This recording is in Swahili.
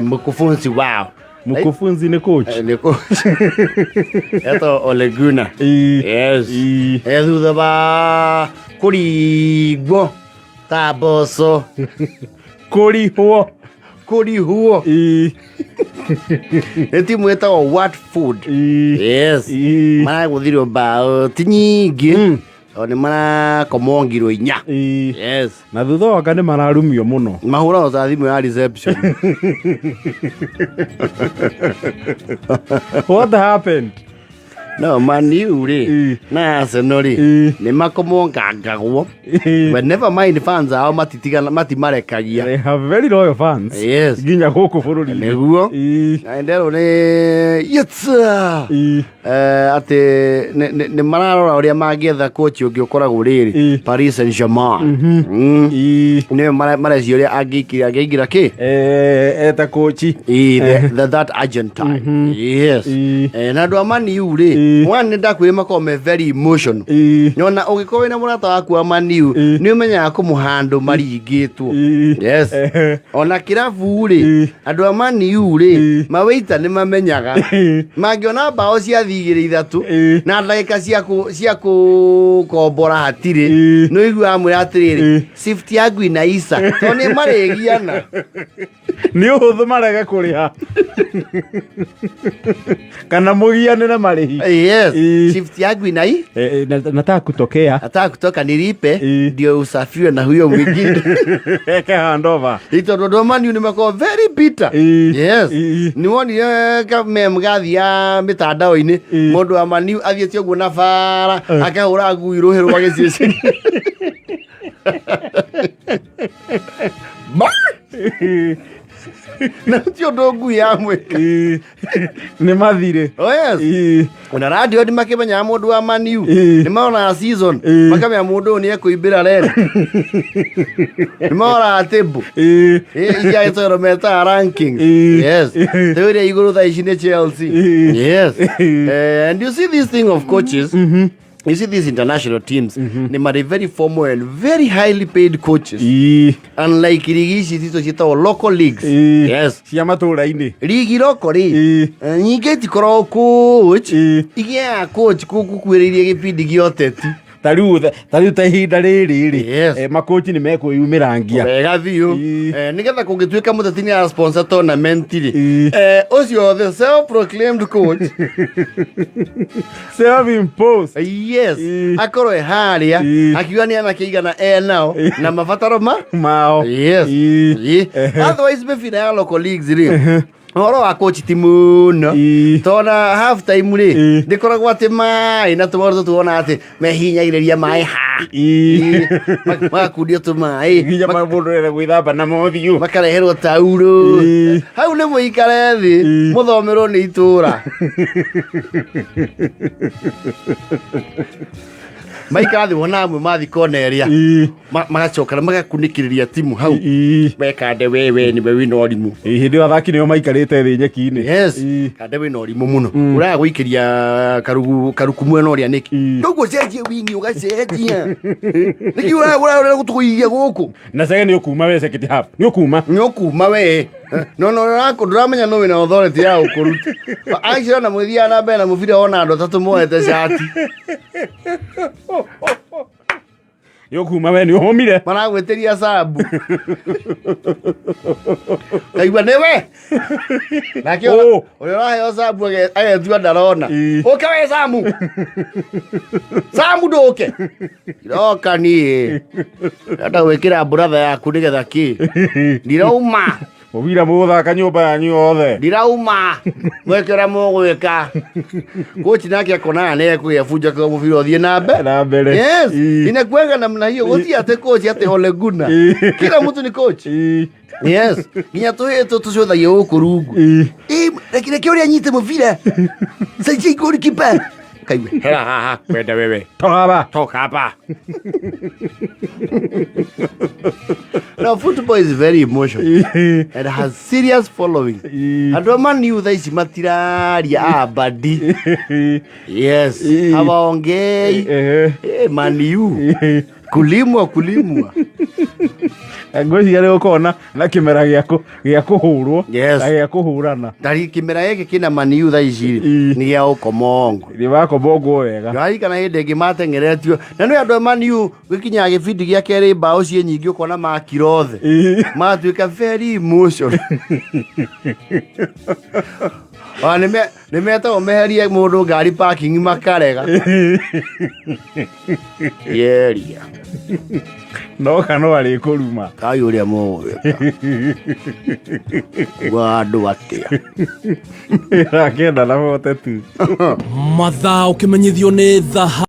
mkufunzi wao. Mkufunzi ni coach. Ni coach. Eto Ole Gunnar. Yes. Thutha ba kurigwo taboso. Kurihuo. Timu etagwo Watford. Yes. Maragũthirwo mbao ti nyingĩ. Oni mara komongirwo 4. Yes. Na thutha waka nĩ mararumio mũno. Mahũra za thimũ ya reception. What happened? No, Man U na Arsenal nĩ makomongangagwo. But never mind fans ao matimarekagia. They have very loyal fans. Yes. Ginya gũkũ bũrũri. Nĩguo. Na ndero nĩ yetsa. Ate nĩ mararora ũrĩa mangĩetha coach ũngĩ ũkoragwo rĩrĩ Paris Saint-Germain. Nĩ marecio ũrĩa angĩingĩra kĩ? Eta coach. That Argentine. Yes. Na andũ a Man U one ndakwire makome very emotional. Nyona ũgĩkorwo wĩna mũrata waku wa Man U nĩ ũmenyaga kũmũhandle maringĩtwo. Yes. Ona kĩrabu andũ a Man U maweita nĩ mamenyaga mangĩona bao cia thigĩrĩ 3 na ndagĩka cia gũkombora hatirĩ no igua amwĩra atĩrĩrĩ shift ya Gwina Isa to nĩ marĩgiana nĩ ũhũthũ marege kũrĩha kana mũgianĩre marĩhi. Yes. Shift ya Gwina nataka kutoka nilipe ndio usafiri na huyo mwingine. Eke handover. Ito Man U nimekuwa very bitter. Yes. Ni woni kama mgathi ya mitandao-inĩ mũndũ wa Man U athiĩte ũguo na bara akahũra ngui rũhĩ rwa gĩcicio. Na tio ndongu ya mweka nĩ mathire. Oh yes. Ona radio ndi makimenya mundu wa Man U ni maona season makamenya mundu ni ekuimbira rere ni maona table ya itoro meta ranking. Yes. Theory iguru tha ici ni Chelsea. Yes. And you see this thing of coaches. You see these international teams, they are very formal and very highly paid coaches. Unlike ligi zito zito local leagues. Yes. Siama tũra-inĩ. Ligi local nyingĩ tikorwo coach. Igia coach kukuĩrĩirie gĩpindi gĩothe ti. Tariu ta ihinda rĩrĩ makochi nĩ mekwĩyumĩrangia. Wega biũ. Nĩgetha kũngĩtuĩka mũteti nĩ ya sponsor tournament ũcio the self-proclaimed coach self-imposed. Yes. Akorwo harĩa akiuga nĩ anakĩigana nao na mabataro mao. Yes. Otherwise mĩbira ya local leagues Oro wa coach timu no tona half time ndikoragwo ati mai na tumoro tuona ati mehinyagiriria mai ha makundio tu mai nginya mabundurere gwithamba na mothiu makareherwo tauro hau nĩ mũikare thĩ mũthomerwo nĩ itura maikathi wona amwe mathi koneria magacoka magakunikiriria timu hau bekande wewe ni wewe no rimu hindi athaki nio maikarite thi nyeki-ini. Yes. Kande we no rimu muno uraga guikiria karuku mwena uria niki ndugo cenjie wingi ugacenjia niki ura gutuigia guku na sege ni ukuma we second half ni ukuma we no rako ndramenya no wina authority ya ukuruti aishira na mwithia na mbere na mubira ona andu tatu moete shati yokuma we ni homire maragweteria sabu kaigwa newe nakio uri rahe sabu agetua ndarona oke we samu ndoke iroka ni nda gwikira brother yaku nigetha ki ndirauma mubira muthaka nyumba yanyu yothe ndirauma gwekera mugwika coach nake akona ne kuyafunja kwa mubira uthie na mbere. Yes. Inakuanga namna hiyo wote ate coach ate Ole Gunnar kila mtu ni coach. Yes. Nginya tucotha yo ukurungu rekire uri anyite mubira sai goalkeeper kaiwe ha kwenda wewe toka hapa. Now football is very emotional and has serious following. Andũ Man U thaici matiraria abadi. Yes. Hawaongei Man U kulimwa ngwĩciria nĩ gũkorwo na kĩmera gĩa kũhũrwo na gĩa kũhũrana. Tari kĩmera gĩkĩ kĩna Man U thaa ici nĩ gĩa gũkomongwo. Nĩ wakomongwo wega. Nĩwarikana hĩndĩ ĩngĩ mateng'eretio na nĩ andũ a Man U gĩkinyaga gĩbindi gĩa kerĩ mbaũ ciĩ nyingĩ ũkona makira othe matuĩka very emotional. Nĩ metagwo meherie mũndũ ngari parking makarega. Yeria no kana arĩ kũruma kai ũrĩa mũgwĩka wa andũ atĩa akenda na mote tu mathaa ũkĩmenyithio nĩ thaha.